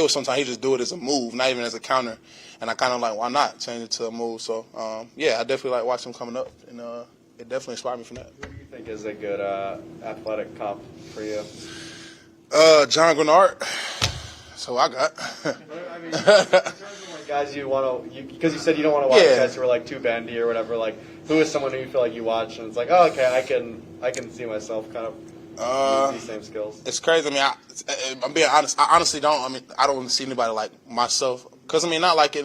was sometimes he just do it as a move, not even as a counter. And I kind of like, why not change it to a move? So, yeah, I definitely like watching him coming up, and it definitely inspired me from that. Who do you think is a good athletic comp for you? John Greenard. That's who I got. I mean, in terms of like guys you want to, because you said you don't want to watch guys who are like too bendy or whatever. Like, who is someone who you feel like you watch and it's like, oh, okay, I can see myself kind of use these same skills. It's crazy. I mean, I'm being honest. I honestly don't. I mean, I don't see anybody like myself. Because, I mean, not like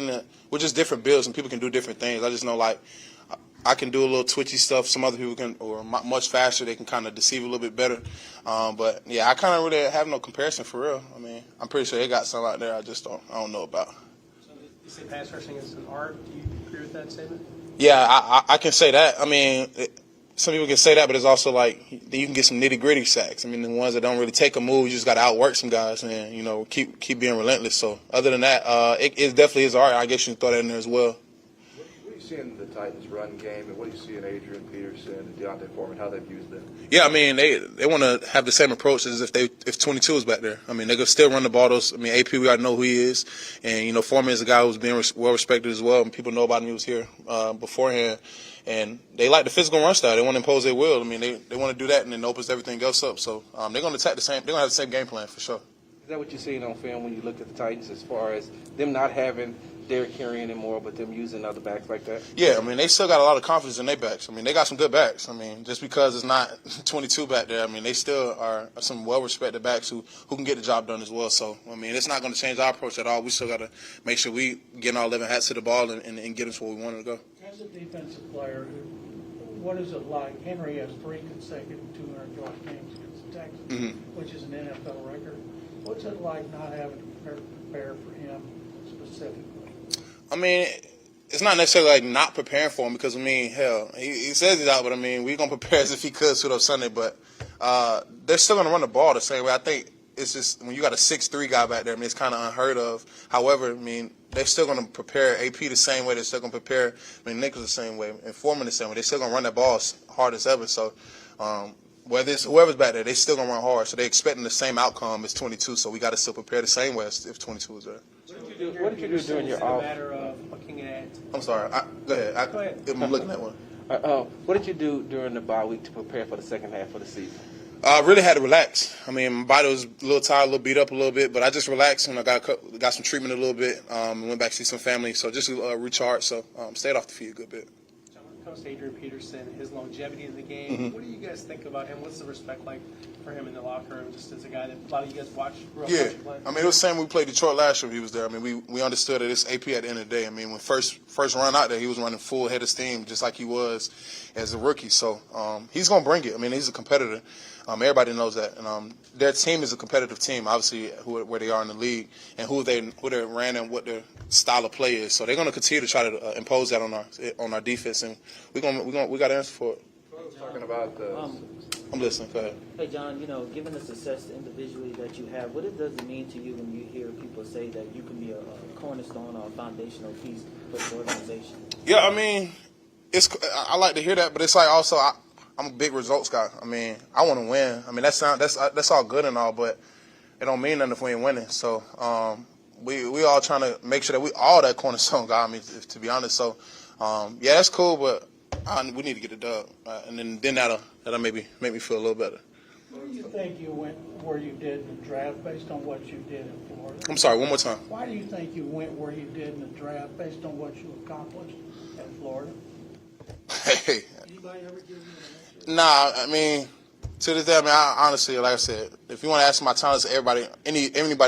we're just different builds and people can do different things. I just know, like, I can do a little twitchy stuff. Some other people can, or much faster. They can kind of deceive a little bit better. But, yeah, I kind of really have no comparison for real. I mean, I'm pretty sure they got some out there I don't know about. So you say pass rushing is an art. Do you agree with that statement? Yeah, I can say that. I mean, some people can say that, but it's also like you can get some nitty-gritty sacks. I mean, the ones that don't really take a move, you just got to outwork some guys and, you know, keep being relentless. So other than that, it definitely is art. I guess you can throw that in there as well. What do you see in the Titans' run game, and what do you see in Adrian, Peterson, and Deontay Foreman, how they've used them? Yeah, I mean, they want to have the same approach as if 22 is back there. I mean, they're going to still run the ball. I mean, AP, we already know who he is. And, you know, Foreman is a guy who's being well-respected as well, and people know about him. He was here beforehand. And they like the physical run style. They want to impose their will. I mean, they want to do that, and then it opens everything else up. So they're going to attack they're going to have the same game plan for sure. Is that what you're seeing on film when you look at the Titans as far as them not having Derrick Henry anymore, but them using other backs like that? Yeah, I mean, they still got a lot of confidence in their backs. I mean, they got some good backs. I mean, just because it's not 22 back there, I mean, they still are some well-respected backs who can get the job done as well. So, I mean, it's not going to change our approach at all. We still got to make sure we get our 11 hats to the ball and get us where we want to go. As a defensive player, what is it like? Henry has 3 consecutive 200-yard games against the Texans, which is an NFL record. What's it like not having to prepare for him specifically? I mean, it's not necessarily like not preparing for him because, I mean, hell, he says he's out, but, I mean, we're going to prepare as if he could suit up Sunday. But they're still going to run the ball the same way. I think it's just when you got a 6'3" guy back there, I mean, it's kind of unheard of. However, I mean, they're still going to prepare AP the same way. They're still going to prepare, I mean, Nichols the same way and Foreman the same way. They're still going to run that ball as hard as ever. So whether it's whoever's back there, they're still going to run hard. So they're expecting the same outcome as 22. So we got to still prepare the same way as if 22 was there. What did you do during your off? Matter of looking at. I'm sorry. Go ahead. Go ahead. I'm looking at one. What did you do during the bye week to prepare for the second half of the season? I really had to relax. I mean, my body was a little tired, a little beat up a little bit, but I just relaxed and I got some treatment a little bit. Went back to see some family, so just recharge. So stayed off the field a good bit. So when it comes to Adrian Peterson, his longevity in the game, what do you guys think about him? What's the respect like for him in the locker room, just as a guy that a lot of you guys grew up watching play? I mean, it was the same when we played Detroit last year. He was there. I mean, we understood that it's AP at the end of the day. I mean, when first run out there, he was running full head of steam, just like he was as a rookie. So he's gonna bring it. I mean, he's a competitor. Everybody knows that, and their team is a competitive team. Obviously, where they are in the league and who they ran and what their style of play is. So they're going to continue to try to impose that on our defense, and we got to answer for it. Talking about I'm listening. Go ahead. Hey, John, given the success individually that you have, what does it mean to you when you hear people say that you can be a cornerstone or a foundational piece for the organization? Yeah, I mean, I like to hear that, but it's like also I'm a big results guy. I mean, I want to win. I mean, that's all good and all, but it don't mean nothing if we ain't winning. So we all trying to make sure that we all that cornerstone guy. I mean, to be honest. So yeah, that's cool, but we need to get the dub, and then that'll maybe make me feel a little better. Where do you think you went where you did in the draft based on what you did in Florida? I'm sorry, one more time. Why do you think you went where you did in the draft based on what you accomplished in Florida? Hey. Anybody ever give you an answer? Nah, I mean, to this day, I mean, honestly, like I said, if you want to ask my talents, anybody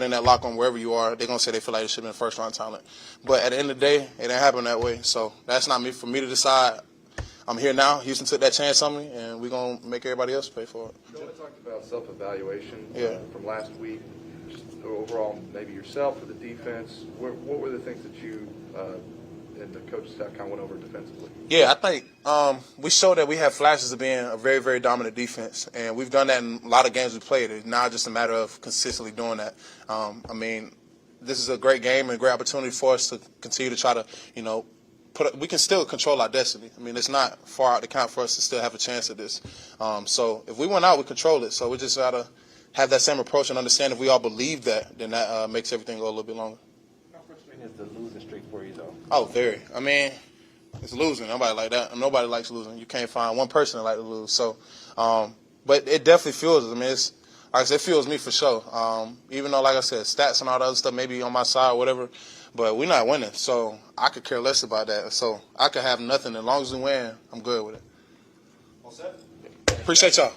in that locker room, wherever you are, they're going to say they feel like they should have been first-round talent. But at the end of the day, it didn't happen that way. So that's not for me to decide. I'm here now. Houston took that chance on me, and we're going to make everybody else pay for it. You talked about self-evaluation from last week, just overall, maybe yourself or the defense. What were the things that you and the coaching staff kind of went over defensively? Yeah, I think we showed that we have flashes of being a very, very dominant defense, and we've done that in a lot of games we played. It's not just a matter of consistently doing that. I mean, this is a great game and a great opportunity for us to continue to try to, we can still control our destiny. I mean, it's not far out to count for us to still have a chance at this. So if we went out, we control it. So we just got to have that same approach and understand if we all believe that, then that makes everything go a little bit longer. How frustrating is the losing streak for you, though? Oh, very. I mean, it's losing. Nobody like that. Nobody likes losing. You can't find one person that like to lose. So, but it definitely fuels us. I mean, it's like I said, it fuels me for sure. Even though, like I said, stats and all that other stuff may be on my side or whatever, but we're not winning. So I could care less about that. So I could have nothing. As long as we win, I'm good with it. All set? Appreciate y'all.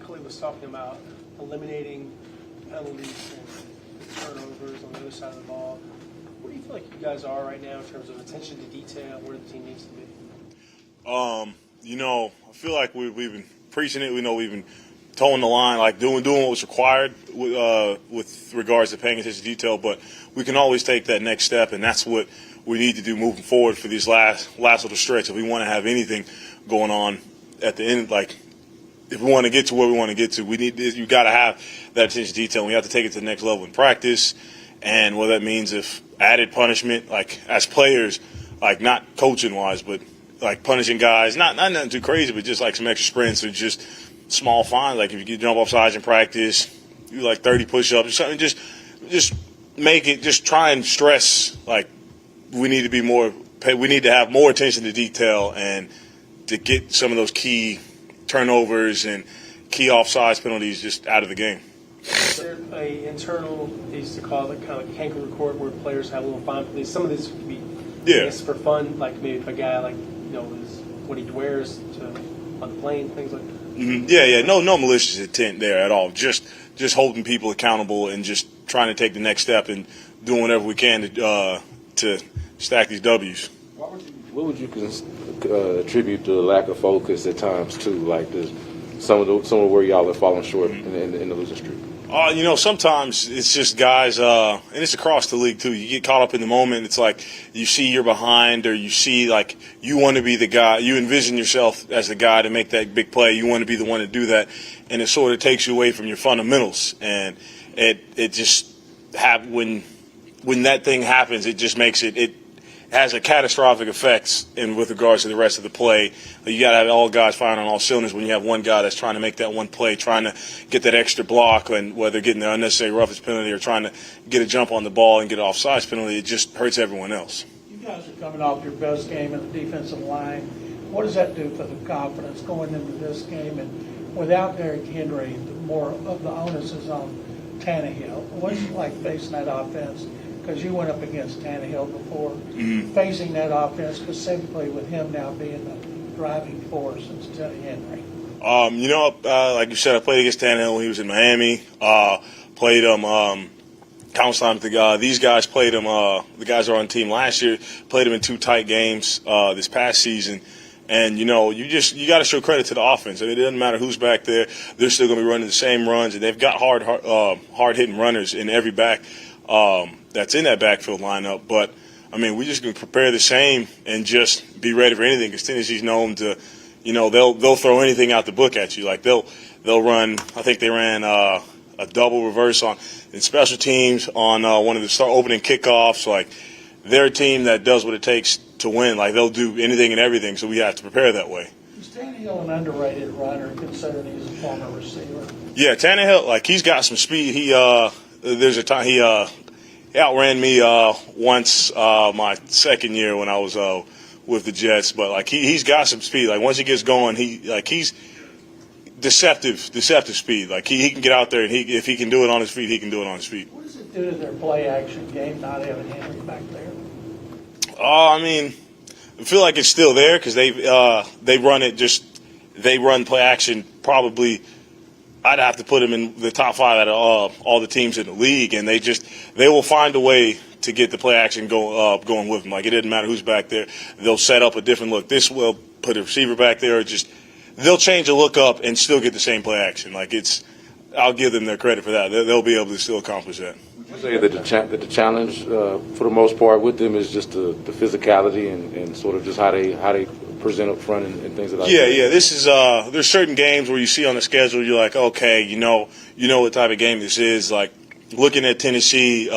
Clay was talking about eliminating penalties and turnovers on the other side of the ball. Where do you feel like you guys are right now in terms of attention to detail, where the team needs to be? I feel like we've been preaching it. We know we've been towing the line, like doing what was required with regards to paying attention to detail. But we can always take that next step, and that's what we need to do moving forward for these last little stretch. If we want to have anything going on at the end, like if we want to get to where we want to get to, you got to have that attention to detail. And we have to take it to the next level in practice, and what that means if added punishment, like as players, like not coaching wise, but like punishing guys, not nothing too crazy, but just like some extra sprints or just small fines. Like if you get jump off sides in practice, you like 30 push-ups or something. Just make it. Just try and stress like we need to have more attention to detail and to get some of those key turnovers and key offsides penalties just out of the game. Is there a internal, they used to call it kind of like kangaroo court, where players have a little fine penalties? Some of this could be, I guess, for fun, like maybe if a guy like is what he wears on the plane, things like that. Mm-hmm. Yeah. No malicious intent there at all. Just holding people accountable and just trying to take the next step and doing whatever we can to stack these W's. What would you attribute the lack of focus at times to, like this, some of where y'all are falling short in the losing streak? Sometimes it's just guys, and it's across the league too. You get caught up in the moment. It's like you see you're behind, or you see like you want to be the guy. You envision yourself as the guy to make that big play. You want to be the one to do that, and it sort of takes you away from your fundamentals. And it just when that thing happens, it just makes it has a catastrophic effects with regards to the rest of the play. You got to have all guys firing on all cylinders when you have one guy that's trying to make that one play, trying to get that extra block, and whether getting the unnecessary roughage penalty or trying to get a jump on the ball and get an offsides penalty, it just hurts everyone else. You guys are coming off your best game in the defensive line. What does that do for the confidence going into this game? And without Derrick Henry, more of the onus is on Tannehill. What's it like facing that offense? Because you went up against Tannehill before, facing that offense specifically with him now being the driving force instead of Henry. Like you said, I played against Tannehill when he was in Miami. Played him countless times. These guys played him. The guys who were on the team last year played him in 2 tight games this past season. And you got to show credit to the offense. I mean, it doesn't matter who's back there; they're still going to be running the same runs, and they've got hard hitting runners in every back. That's in that backfield lineup. But, I mean, we're just going to prepare the same and just be ready for anything, because Tennessee's known to, they'll throw anything out the book at you. Like, they'll run, I think they ran a double reverse in special teams on one of the opening kickoffs. Like, they're a team that does what it takes to win. Like, they'll do anything and everything, so we have to prepare that way. Is Tannehill an underrated runner, considering he's a former receiver? Yeah, Tannehill, like, he's got some speed. There's a time he outran me once my second year when I was with the Jets, but like he's got some speed. Like once he gets going, he's deceptive speed. Like he can get out there, and if he can do it on his feet, he can do it on his feet. What does it do to their play action game not having Henry back there? I mean, I feel like it's still there because they run play action probably. I'd have to put them in the top 5 out of all the teams in the league, and they will find a way to get the play action going with them. Like it doesn't matter who's back there; they'll set up a different look. This will put a receiver back there, or they'll change a look up and still get the same play action. Like I'll give them their credit for that. They'll be able to still accomplish that. Would you say that the challenge for the most part with them is just the physicality and sort of just how they present up front and things like that? Yeah. This is there's certain games where you see on the schedule, you're like, okay, you know what type of game this is. Like looking at Tennessee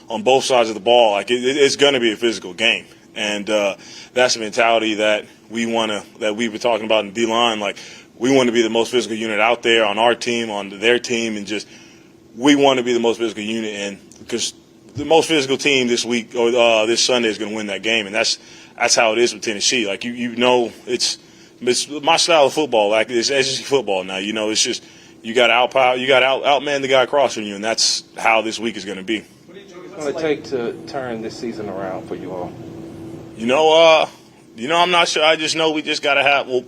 on both sides of the ball. Like it's going to be a physical game, and that's the mentality that we've been talking about in D-line. Like we want to be the most physical unit out there on our team, on their team, and just we want to be the most physical unit, and because the most physical team this week or this Sunday is going to win that game, and that's how it is with Tennessee. Like you know, it's my style of football. Like it's SEC football now. You know, it's just you got to outman the guy across from you, and that's how this week is going to be. What's it going to take to turn this season around for you all? You know, I'm not sure. I just know we just got to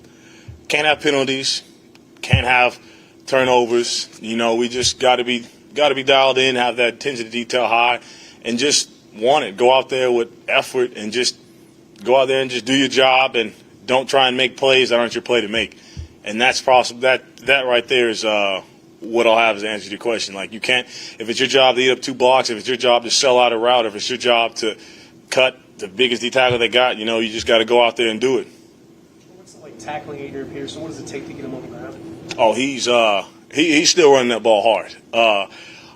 can't have penalties, can't have turnovers. You know, we just got to be dialed in, have that attention to detail high, and just want it. Go out there with effort and just go out there and just do your job and don't try and make plays that aren't your play to make. And that's possible. That right there is what I'll have as an answer to your question. Like you can't, if it's your job to eat up 2 blocks, if it's your job to sell out a route, if it's your job to cut the biggest D tackle they got, you know, you just got to go out there and do it. What's it like tackling Adrian Peterson? What does it take to get him on the ground? Oh, he's still running that ball hard.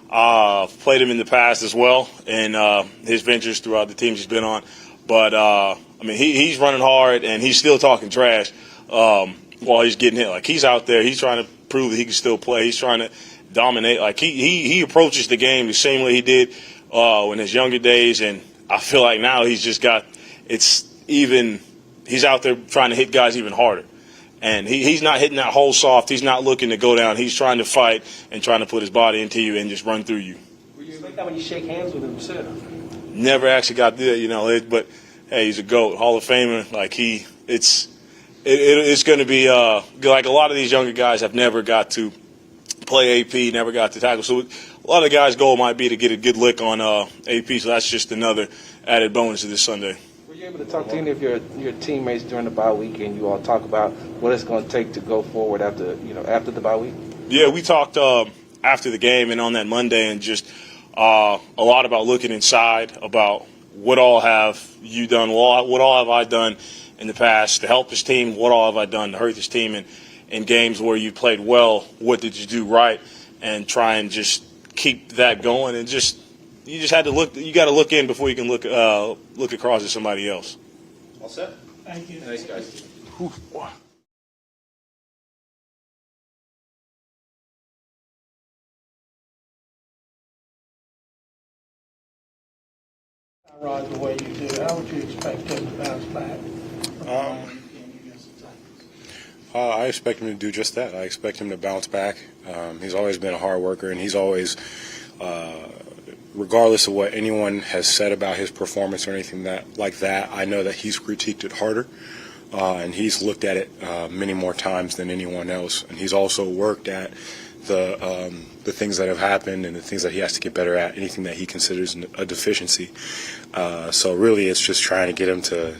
I've played him in the past as well, and his ventures throughout the teams he's been on. But I mean, he's running hard, and he's still talking trash while he's getting hit. Like he's out there, he's trying to prove that he can still play. He's trying to dominate. Like he approaches the game the same way he did in his younger days, and I feel like now he's just got he's out there trying to hit guys even harder. And he's not hitting that hole soft. He's not looking to go down. He's trying to fight and trying to put his body into you and just run through you. Were you like that when you shake hands with him, too? Never actually got there, you know. But hey, he's a GOAT, Hall of Famer. Like it's going to be like a lot of these younger guys have never got to play AP, never got to tackle. So a lot of the guys' goal might be to get a good lick on AP. So that's just another added bonus to this Sunday. Were you able to talk to any of your teammates during the bye week, and you all talk about what it's going to take to go forward after the bye week? Yeah, we talked after the game and on that Monday, and just a lot about looking inside, about what all have you done, what all have I done in the past to help this team, what all have I done to hurt this team, and in games where you played well, what did you do right, and try and just keep that going, and just. You just had to look. You got to look in before you can look across at somebody else. All set. Thank you. Thanks, guys. Rod, the way you do, how would you expect him to bounce back? I expect him to do just that. I expect him to bounce back. He's always been a hard worker, and he's always, regardless of what anyone has said about his performance or anything like that, I know that he's critiqued it harder, and he's looked at it many more times than anyone else. And he's also worked at the things that have happened and the things that he has to get better at, anything that he considers a deficiency. So really it's just trying to get him to,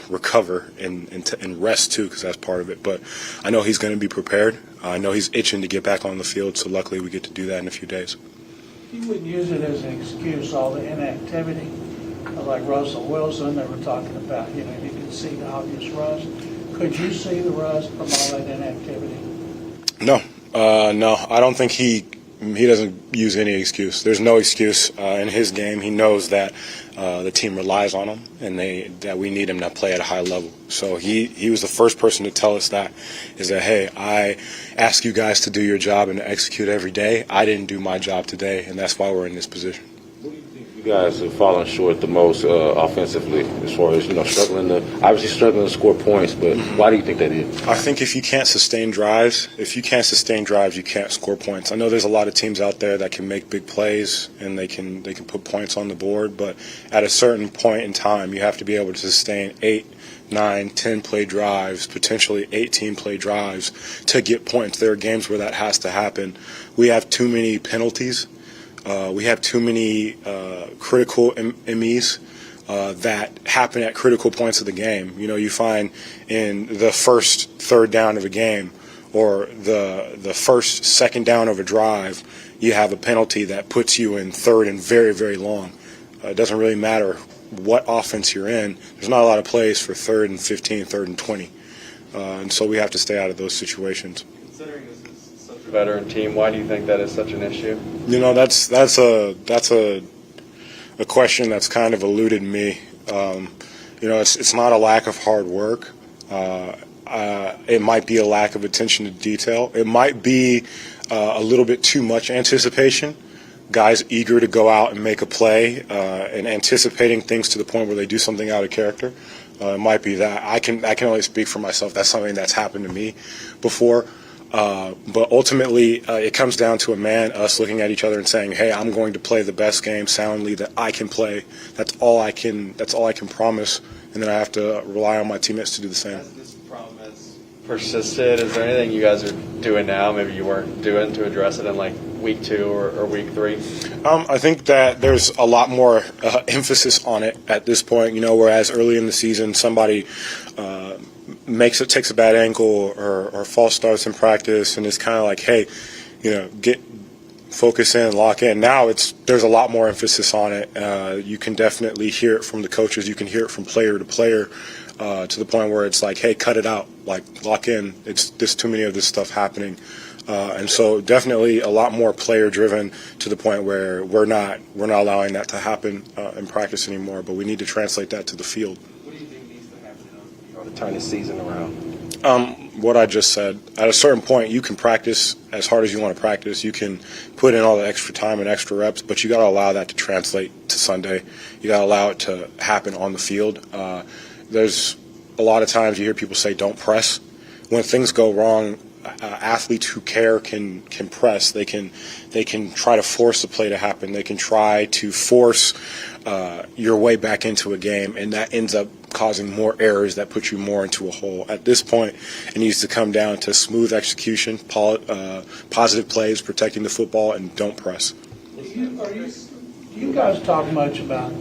recover and rest too, because that's part of it. But I know he's going to be prepared. I know he's itching to get back on the field, so luckily we get to do that in a few days. You wouldn't use it as an excuse, all the inactivity, like Russell Wilson, they were talking about, you can see the obvious rust. Could you see the rust from all that inactivity? No, I don't think he doesn't use any excuse. There's no excuse in his game. He knows that the team relies on him and that we need him to play at a high level. So he was the first person to tell us that, is that, hey, I ask you guys to do your job and to execute every day. I didn't do my job today, and that's why we're in this position. You guys have fallen short the most offensively, as far as struggling to score points. But why do you think that is? I think if you can't sustain drives, you can't score points. I know there's a lot of teams out there that can make big plays and they can put points on the board, but at a certain point in time, you have to be able to sustain 8, 9, 10 play drives, potentially 18 play drives to get points. There are games where that has to happen. We have too many penalties. We have too many critical MEs that happen at critical points of the game. You find in the first third down of a game or the first second down of a drive, you have a penalty that puts you in third and very, very long. It doesn't really matter what offense you're in. There's not a lot of plays for 3rd and 15, 3rd and 20. And so we have to stay out of those situations. Considering this is such a veteran team, why do you think that is such an issue? That's a a question that's kind of eluded me. It's not a lack of hard work. It might be a lack of attention to detail. It might be a little bit too much anticipation. Guys eager to go out and make a play and anticipating things to the point where they do something out of character. It might be that. I can only speak for myself. That's something that's happened to me before. But ultimately, it comes down to us looking at each other and saying, "Hey, I'm going to play the best game soundly that I can play. That's all I can promise." And then I have to rely on my teammates to do the same. As this problem has persisted, is there anything you guys are doing now, maybe you weren't doing, to address it in like week 2 or week 3? I think that there's a lot more emphasis on it at this point. Whereas early in the season, somebody takes a bad ankle or false starts in practice, and it's kind of like, hey, focus in, lock in. Now there's a lot more emphasis on it. You can definitely hear it from the coaches. You can hear it from player to player to the point where it's like, hey, cut it out, like lock in. There's too many of this stuff happening. And so definitely a lot more player driven to the point where we're not allowing that to happen in practice anymore, but we need to translate that to the field. What do you think needs to happen to turn the season around? What I just said. At a certain point, you can practice as hard as you want to practice. You can put in all the extra time and extra reps, but you got to allow that to translate to Sunday. You got to allow it to happen on the field. There's a lot of times you hear people say, "Don't press." When things go wrong, athletes who care can press. They can try to force the play to happen. They can try to force your way back into a game, and that ends up causing more errors that put you more into a hole. At this point, it needs to come down to smooth execution, positive plays, protecting the football, and don't press. Do you guys talk much about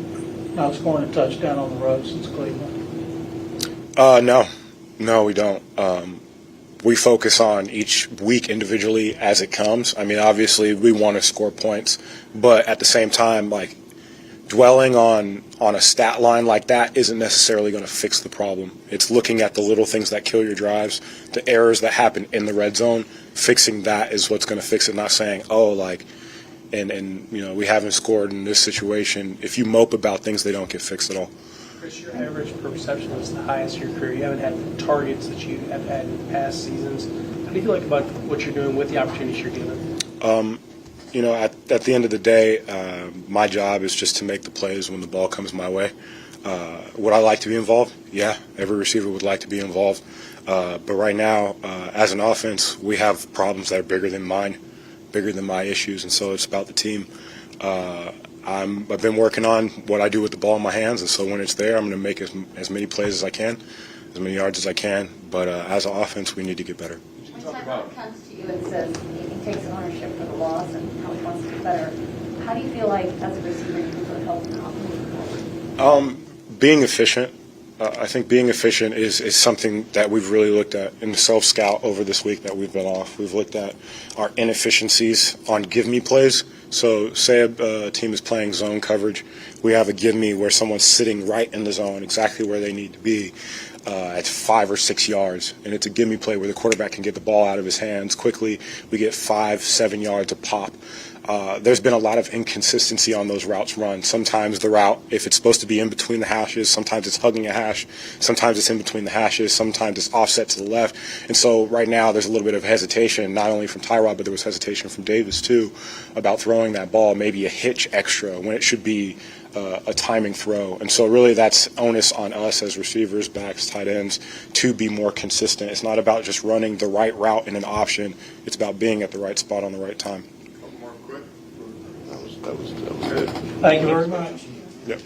not scoring a touchdown on the road since Cleveland? No, we don't. We focus on each week individually as it comes. I mean, obviously, we want to score points, but at the same time, like, dwelling on a stat line like that isn't necessarily going to fix the problem. It's looking at the little things that kill your drives, the errors that happen in the red zone. Fixing that is what's going to fix it, not saying, we haven't scored in this situation. If you mope about things, they don't get fixed at all. Chris, your average per reception is the highest in your career. You haven't had the targets that you have had in past seasons. How do you feel like about what you're doing with the opportunities you're given? At the end of the day, my job is just to make the plays when the ball comes my way. Would I like to be involved? Yeah, every receiver would like to be involved. But right now, as an offense, we have problems that are bigger than mine, bigger than my issues, and so it's about the team. I've been working on what I do with the ball in my hands, and so when it's there, I'm going to make as many plays as I can, as many yards as I can. But as an offense, we need to get better. When Tyrod comes to you and says he takes ownership for the loss and how he wants to get better, how do you feel like as a receiver you can sort of help him out moving forward? Being efficient. I think being efficient is something that we've really looked at in the self-scout over this week that we've been off. We've looked at our inefficiencies on give-me plays. So say a team is playing zone coverage. We have a give-me where someone's sitting right in the zone, exactly where they need to be, at 5 or 6 yards. And it's a give-me play where the quarterback can get the ball out of his hands quickly. We get 5-7 yards a pop. There's been a lot of inconsistency on those routes run. Sometimes the route, if it's supposed to be in between the hashes, sometimes it's hugging a hash, sometimes it's in between the hashes, sometimes it's offset to the left. And so right now there's a little bit of hesitation, not only from Tyrod, but there was hesitation from Davis too, about throwing that ball, maybe a hitch extra when it should be a timing throw. And so really that's onus on us as receivers, backs, tight ends to be more consistent. It's not about just running the right route in an option. It's about being at the right spot on the right time. That was good. Thank you very much. Yep.